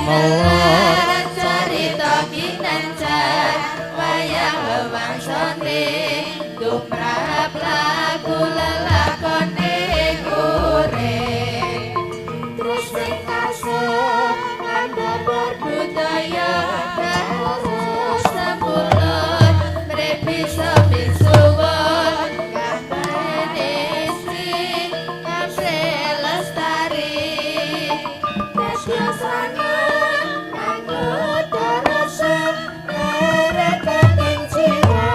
melar cerita kinancar wayang wewangsane tumrap lagu lelakone urip terus sing kasih anda berbudaya terus sepuluh bisa misuwun kabeh isi kabeh lestari kasyasana aku terus ngereketin jiwa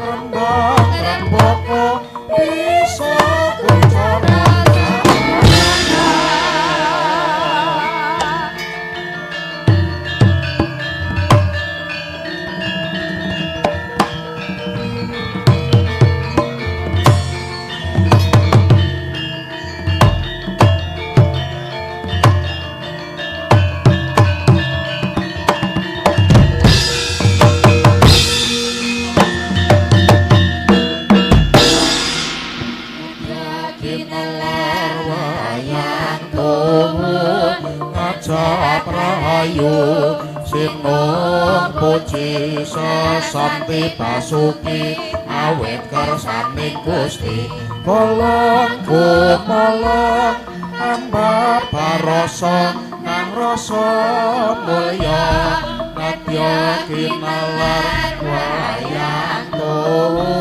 ngembang remboko bisa kuncara Rahayu Sinung puji sesanti basuki awet kersane Gusti kolong kumolong amba paroso kang rasa mulya nadya kinalar wayang tuhu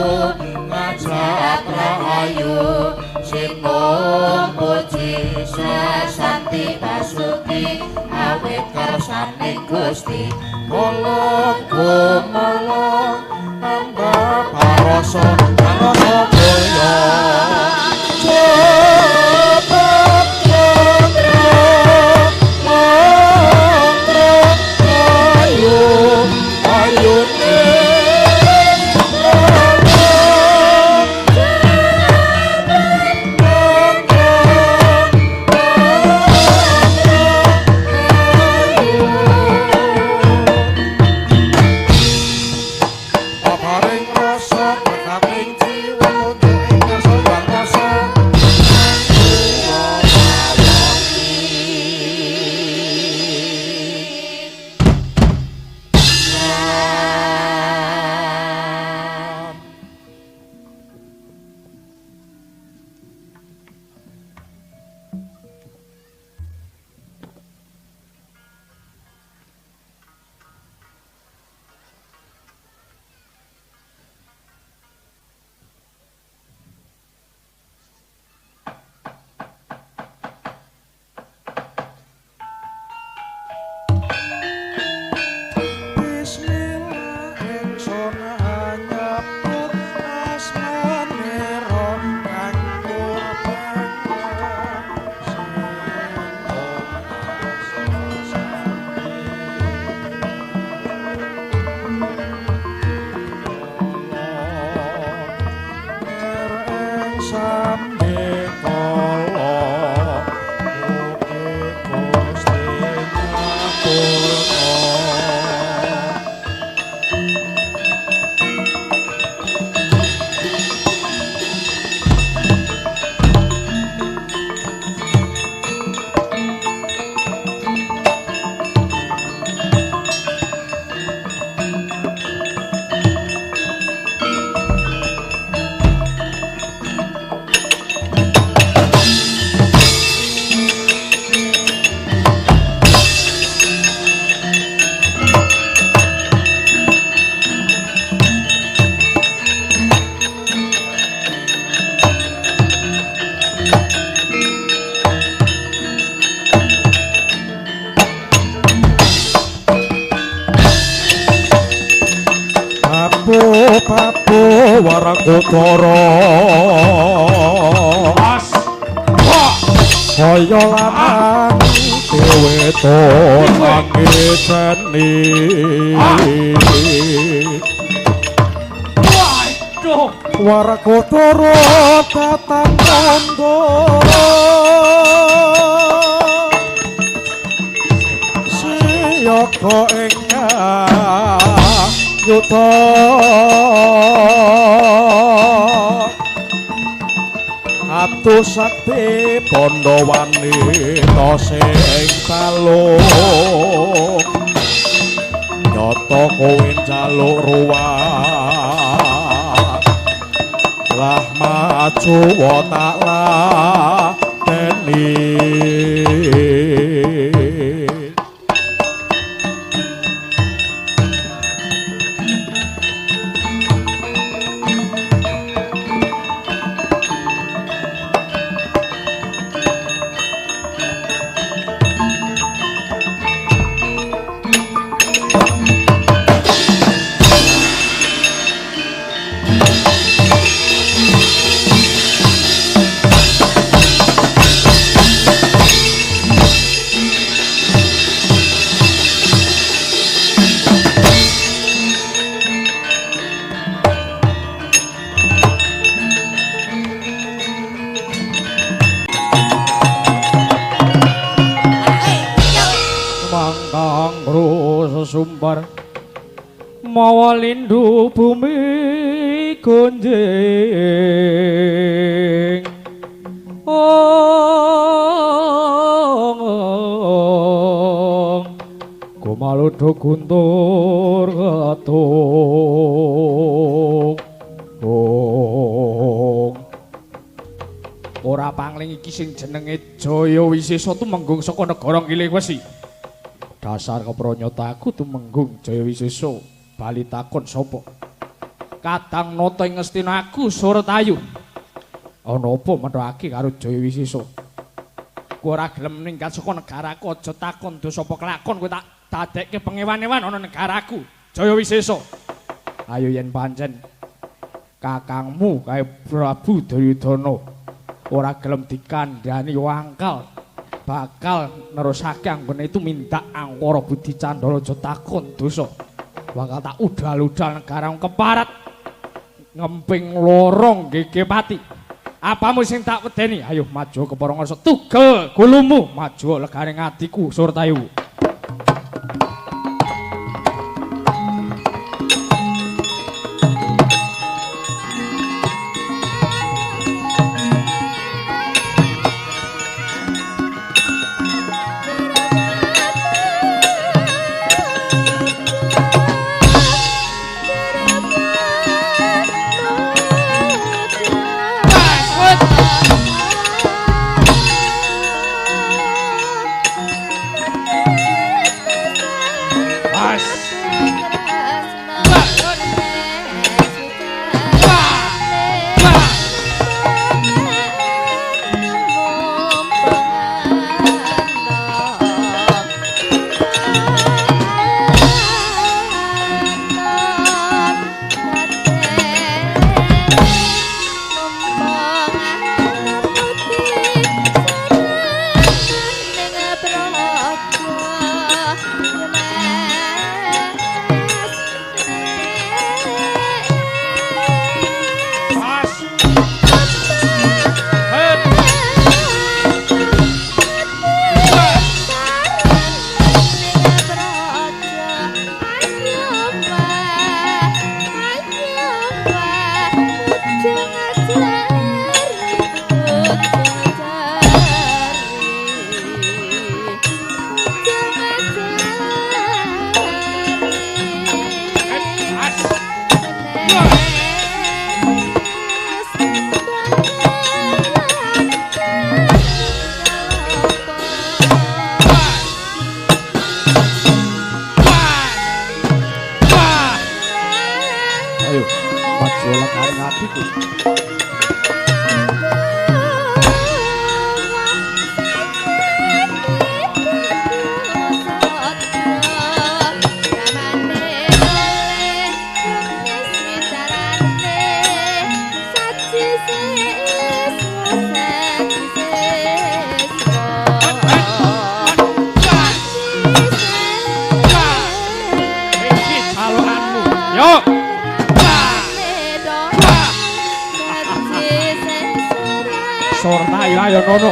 ngajak rahayu Sinung puji sesanti basuki awet kersane Gusti kolong kumolong amba paroso paroso mulya cepet cendra mantra ayu ayu Warakutara kaya lanang dhewe to nangiteni Warakutara tatang kandha siyaka ingkang yuta Atu sakti Pandawani Nyata sing taluk Nyata kowe njaluk ruwat lah maju wa tak ladeni sumber mawa lindu bumi gonjing Gumaludo guntur katung ora pangling iki sing jenenge Jaya Wisesa tumenggung saka negara Ngilewesi dasar kepranyata aku tumenggung Jaya Wisesa bali takon sapa Kadang nata ing Ngastina aku Suratayu ana apa mathake karo Jaya Wisesa kowe ora gelem ninggal saka negaraku aja takon dosa apa kelakon kowe tak dadekke pengewan-ewan ana negaraku Jaya Wisesa ayo yen pancen kakangmu kae Prabu Duryudana ora gelem dikandhani wangkal bakal nerusake anggone itu minta angkara budi candala aja takon dosa bakal tak udal-udal negara keparat ngemping lorong gege pati apamu sing tak wedeni ayo maju ke Parangasa tugel gulumu maju legane ngatiku Surtayu Surtayu ayo nono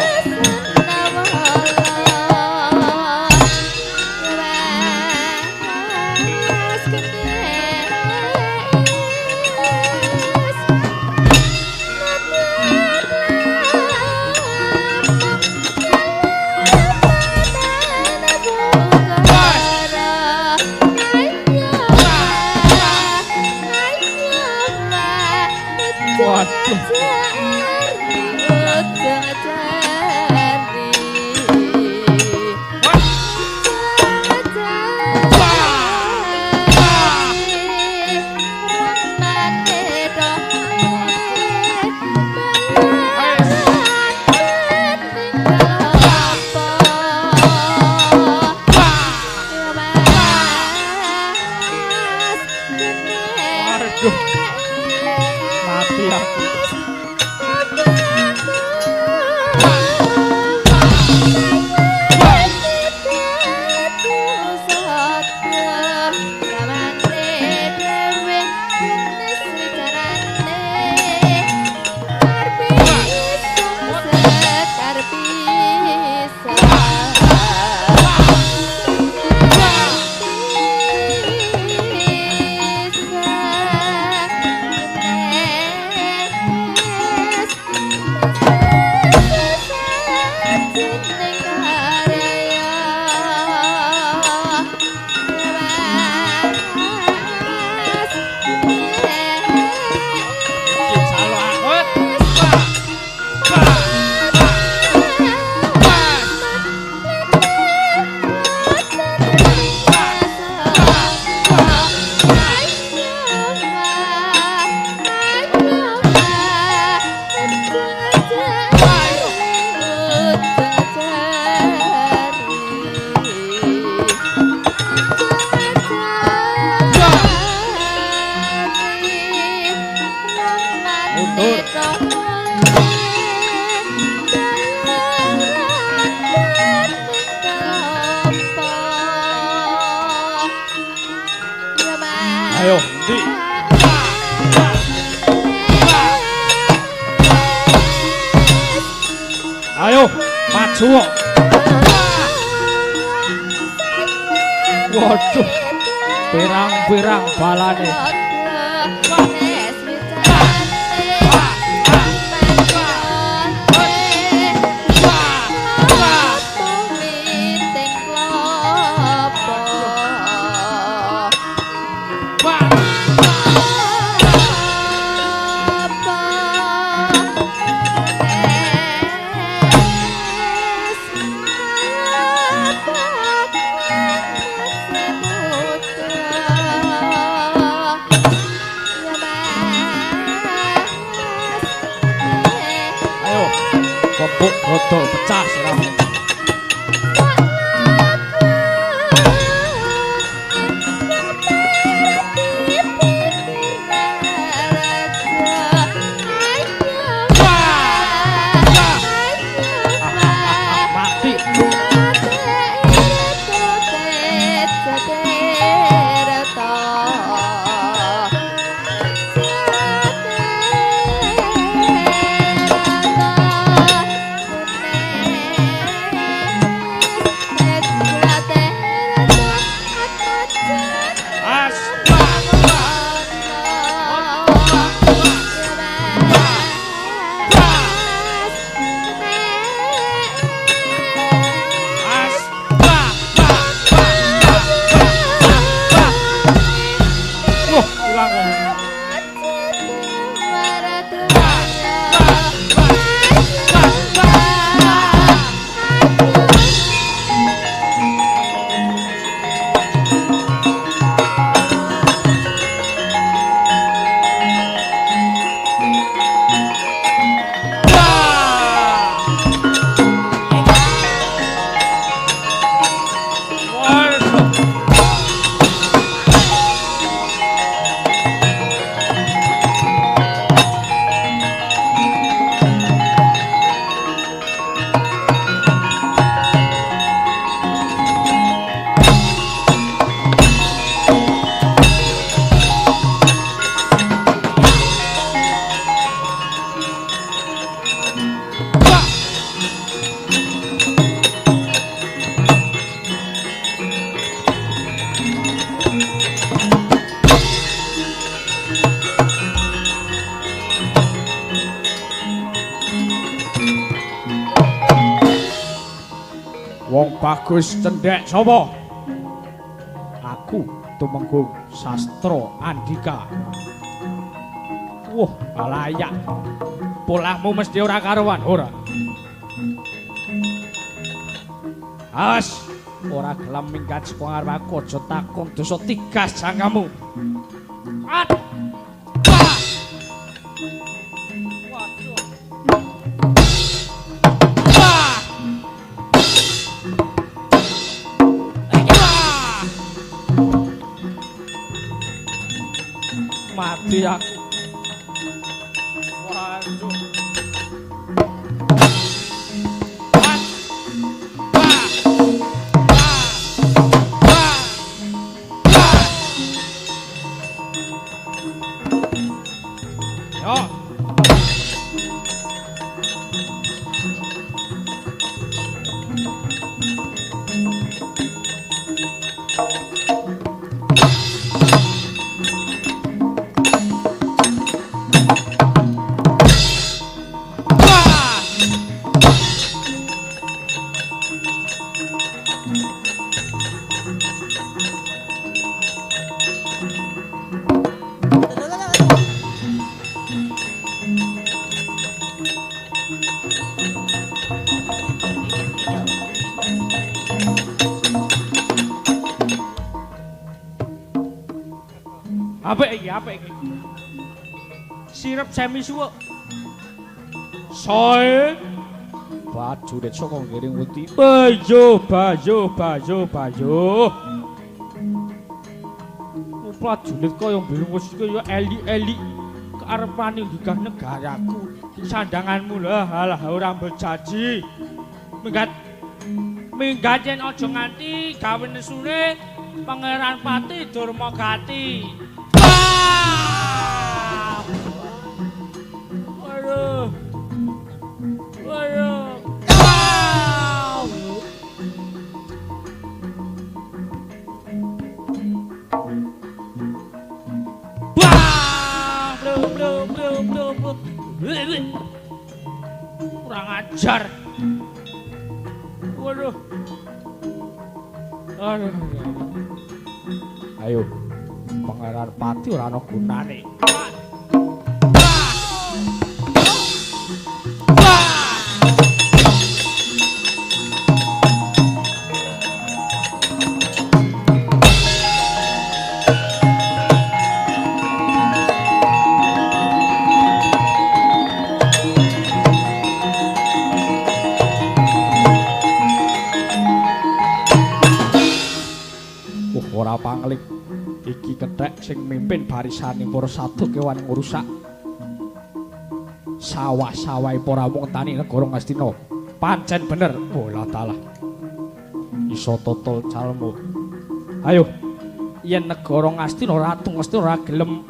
Ayo, Di. Ayo, maju. Waduh, pirang-pirang balane. Kebuk rodol pecah siramu. Wong bagus cendhek sapa? Aku Tumenggung Sastra Andika. Wah, layak. Polahmu mesti ora karuan, ora. Awas, ora gelem minggat saka ngarep aku aja takon dosa tigas jangkamu. At. Mati aku. Waduh. Yo. iki apik iki. Sirup semi suwuk. Soe prajurit saka ngiring wedi. Bayo. Prajurit kaya mbilung wis kaya eli-eli karepane nggigah negaraku. Sandanganmu lah halah ora berjanji. Minggat yen aja nganti gawe nesune Pangeran Pati Durmagati. Waduh. Kurang ajar. Waduh. Aduh. Ayo. Pangeran Pati ora ana gunane. Ora panglik iki kethek sing mimpin barisaning para sadhu kewan ngrusak sawah-sawahe para wong-tani negara Ngastina. Pancen bener. Oh la taala. Iso totol calmu. Ayo. Yen negara Ngastina ratu Ngastina ora gelem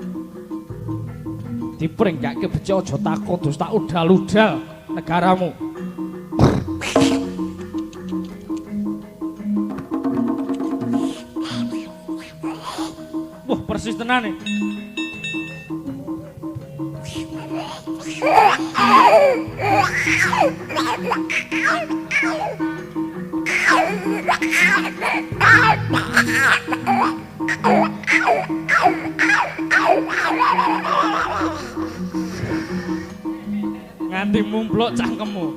dipringgake becik aja takon dus tak udal-udal negaramu. Wah, persis tenan nih. Nganti mumplok cangkemmu.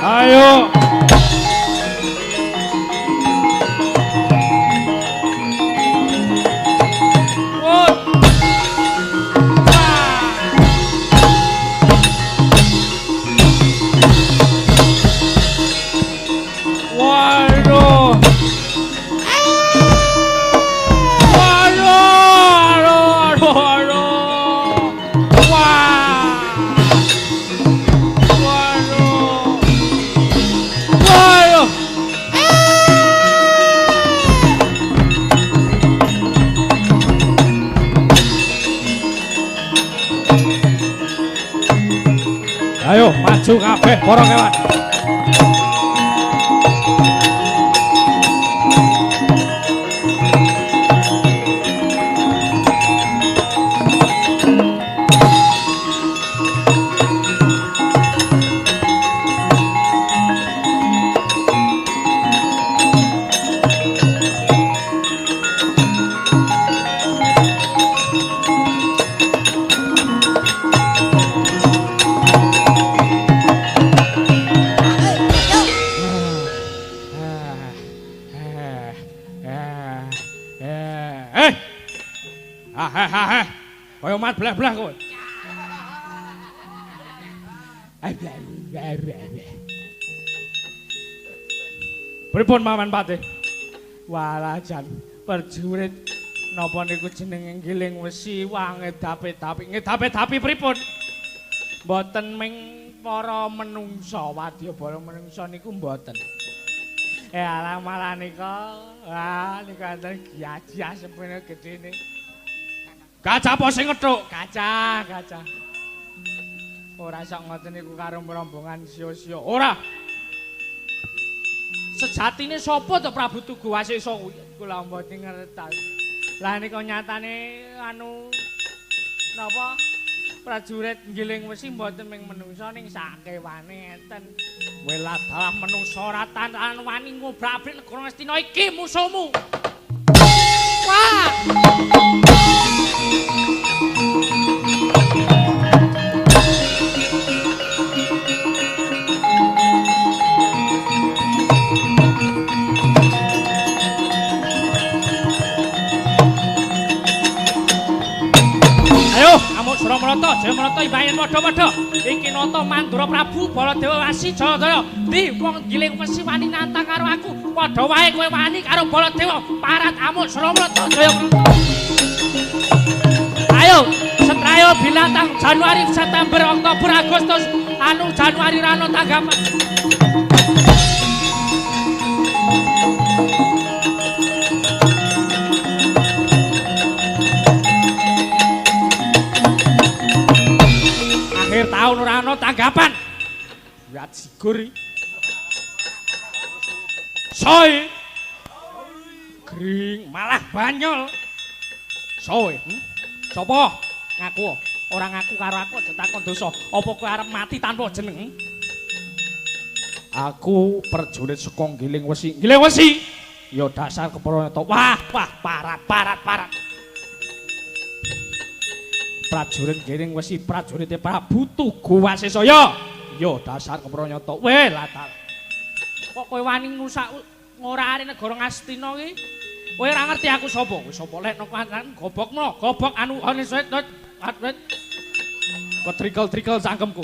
Ayo. Ayo maju kabeh para kewan. Kaya mat belah-belah kowe. Pripun Paman Patih? Walah jan perjurit napa niku jenenge giling wesi wah ngedapi-dapi. Ngedapi-dapi pripun? Mboten ming para menungsa, wadyabala menungsa niku mboten. Alah malah nika, nika enten giajah sepene gedene. Gajah apa sing ngethuk? Gajah. Ora sak ngoten niku karo rombongan sia-sia. Ora. Sejatine sapa to Prabu Tugu Wasesa kuwi? kula mboten ngertos. Lah nika nyatane anu napa prajurit nggiling wesi mboten ming menungsa ning sakewane enten. Welas dalah menungsa ora tantan wani ngobrak-abrik negara Ngastina iki musuhmu. Wah! Ayo, amuk Suramrata, Jayamrata imbayan padha-padha. Iki nata Mandura Prabu Baladewa Wasi Jayadaya. Ndi wong giling wesi wani nantang karo aku. Padha wae kowe wani karo Baladewa. Parat amuk Suramrata, Jayamrata. Ayo, Setrayo binatang Januari, September, Oktober, Agustus, anu Januari rano tanggapan. Akhir tahun ora ana tanggapan. Lihat sigur. Soe. Gring malah banyol. Soe. Sopo? Ngaku. Ora ngaku karo aku aja takon dosa. Apa kowe arep mati tanpa jeneng? Aku prajurit saka Giling Wesi. Giling Wesi. Ya dasar kepranyata. Wah, parat. Prajurit Giling Wesi, prajurit Prabu Tugu Wasisaya. Ya dasar kepranyata. Weh, latar. Kok kowe wani ngusak ngorari negara Ngastina iki? Kowe ora ngerti aku sapa? Wis sapa lek nang gobokno, gobok anu ane suwet. Ketrikel-trikel cangkemku.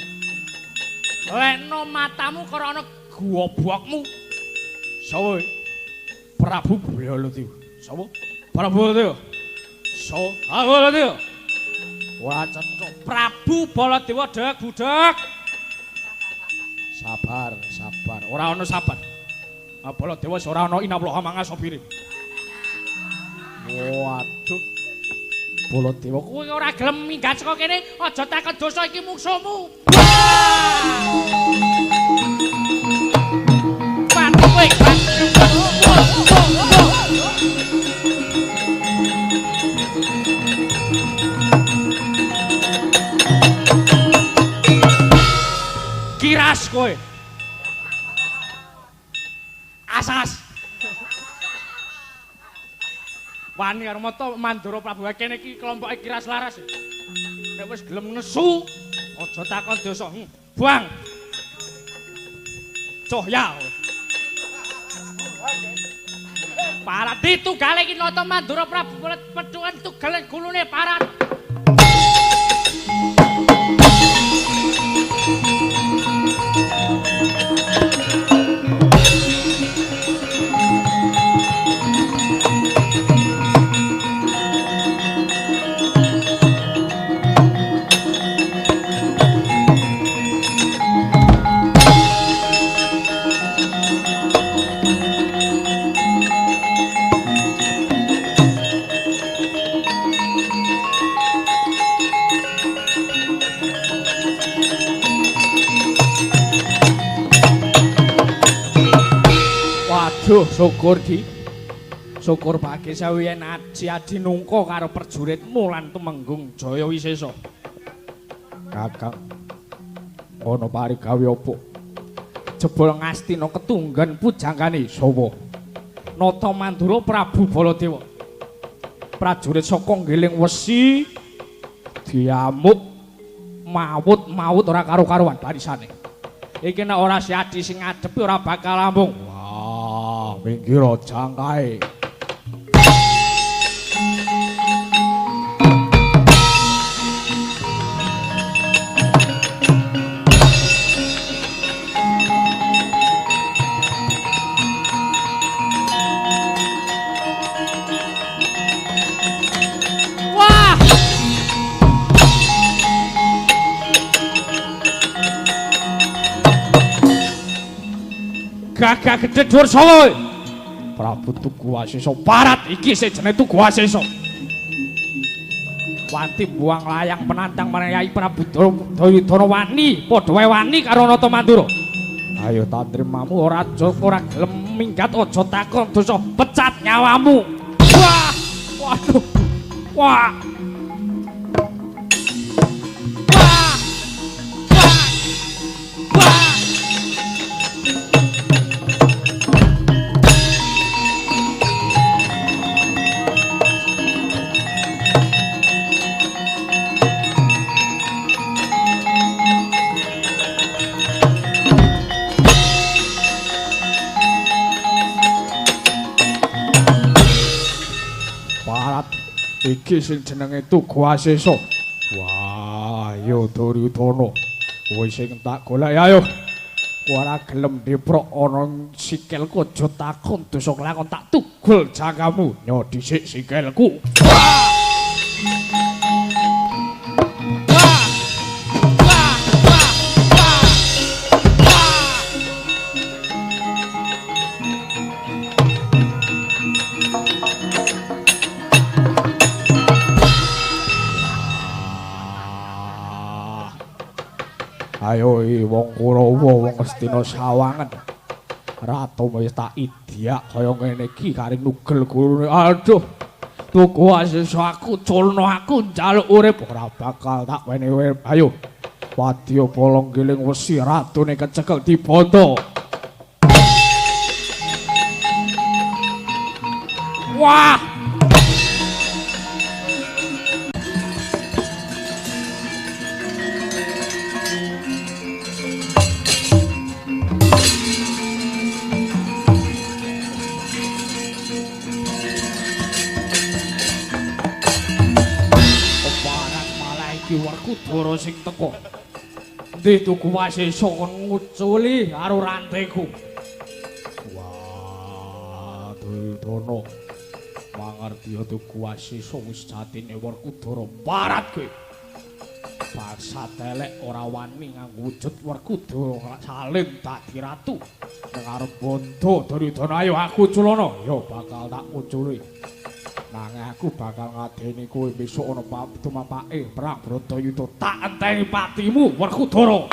Lekno matamu krana gobokmu. Sawe. Prabu Baladewa. Sapa? Prabu Baladewa. Baladewa. Wah, cecok. Prabu Baladewa dek budek. Sabar. Ora ana sabar. Baladewa ora ana inaploha mangasabire. Waduh. Baladewa Kowe ora gelem minggat saka kene, aja takon dosa iki musuhmu. Pati kowe, Kiras kowe. Asas. Wani karo mata Mandura Prabu kene iki kelompoke Kiras Laras. Nek wis gelem nesu, aja takon dosa. Buang. Cohya. Parat ditugale iki nata Mandura Prabu petukan tugale gulune parat. Duh, syukur Di. Syukur bagi sawiyen aji nungko karo prajuritmu lan tumenggung Jaya Wisesa. Kakang. Ana parigawe apa? Jebul Ngastina ketunggan pujangkane sapa? Nata Mandura Prabu Baladewa. Prajurit saka Giling Wesi diamuk mawut ora karo-karuan barisane. Iki nek ora si adi sing ngadepi ora bakal lambung. Minggir jangkae. Wah! Gagah gedhe dhuwur sawo. Prabu Tugu Wasesa parat iki sejene Tugu Wasesa. Wanti buang layang penantang marang Prabu Duryudana wani, padha wae wani karo Nata Mandura. Ayo tantrimamu ora gelem minggat aja takon dosa pecat nyawamu. Wah, waduh. Wah. Wah. Wah. Wah. Iki sing jenenge Tugu Asesa. Wah, ayo Duryudana. Kowe sing tak golek ayo. Kowe ora gelem deprok ana sikilku aja takon dosa kelakon tak tugul jangkamu. Nyo dhisik sikilku. Wah! Ayo wong Kurawa wong Astina Sawangen. Ratu wis tak idyak kaya ngene iki kari nugel gurune. Aduh. Tugu Asesa aku culno aku njaluk urip ora bakal tak wene urip. Ayo. Wadya polong giling wesi ratune kecekel dibondo. Wah. Werkudara sing teka. Ndi Tugu Asesa kon nguculi karo ranteku. Wah, Duryudana. Mangerti Tugu Asesa wis jatine Werkudara parat kowe. Bangsa telek ora wani nganggo wujud Werkudara salin dadi ratu. Nang arep bondo Duryudana ayo aku culana. Ya bakal tak nguculi. Nanging aku bakal ngadeni kowe besok ana tumapake perang Bratayuda. Tak enteni patimu Werkudara.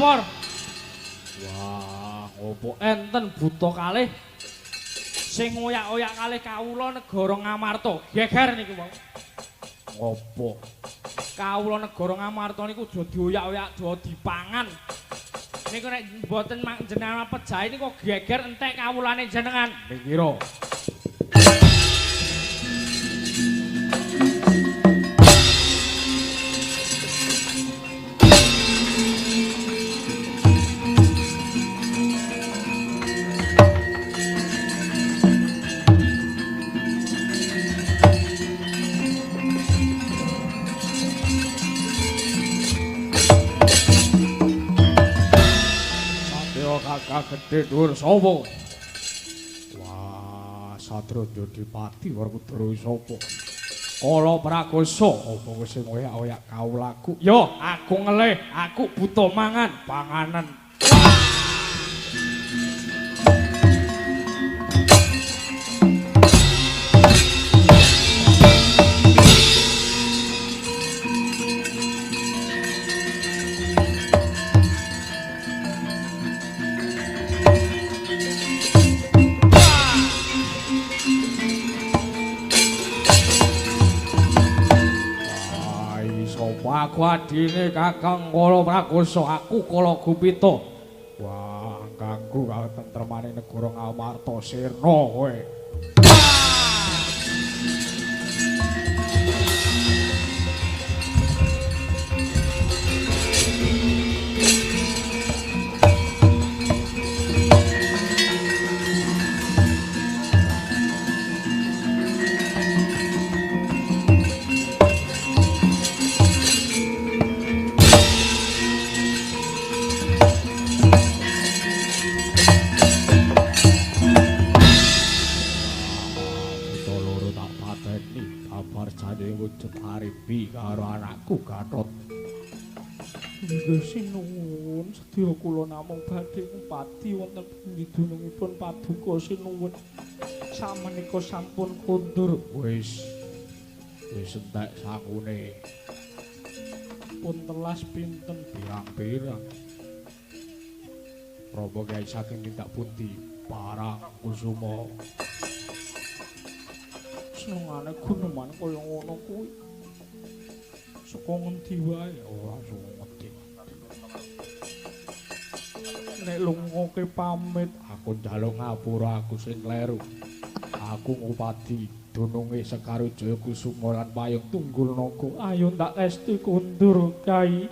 Wah, opo enten buta kalih sing ngoyak-oyak kalih kawula negara Ngamarta. Geger niku wau. Opo? Kawula negara Ngamarta niku aja dioyak-oyak, aja dipangan. Niku nek mboten jenengan pejahe niku geger entek kawulane jenengan. Pikira. Gede dhuwur sapa? Wah, Satradja Dipati Werkudara sapa? Kala Prakosa apa kowe sing oyak-oyak kawulaku? Yo, aku ngelih, aku buta mangan, panganan. Aku adine Kakang Kala Prakosa, aku Kala Gupita. Wah, ganggu katentremane negara Ngamarta sirna kowe. ing wujud Harimbi karo anakku Gatot. Nggih sinuwun, sedya kula namung badhe ngumpati wonten pundi dunungipun paduka sinuwun. Samenika sampun kondur. Wis entek sangune. Pun telas pinten pirang-pirang. Prabu Kyai saking tindak pundi Parang Kusuma. Senengane guneman kaya ngono kuwi. Saka ngendi wae ora ngerti. Nek lunga pamit, aku njaluk ngapura aku sing kleru. Aku ngupadi dununge Sekar Wijaya Kusuma lan Payung Tunggul Naga. Ayo ndak esti kondur, Kyai.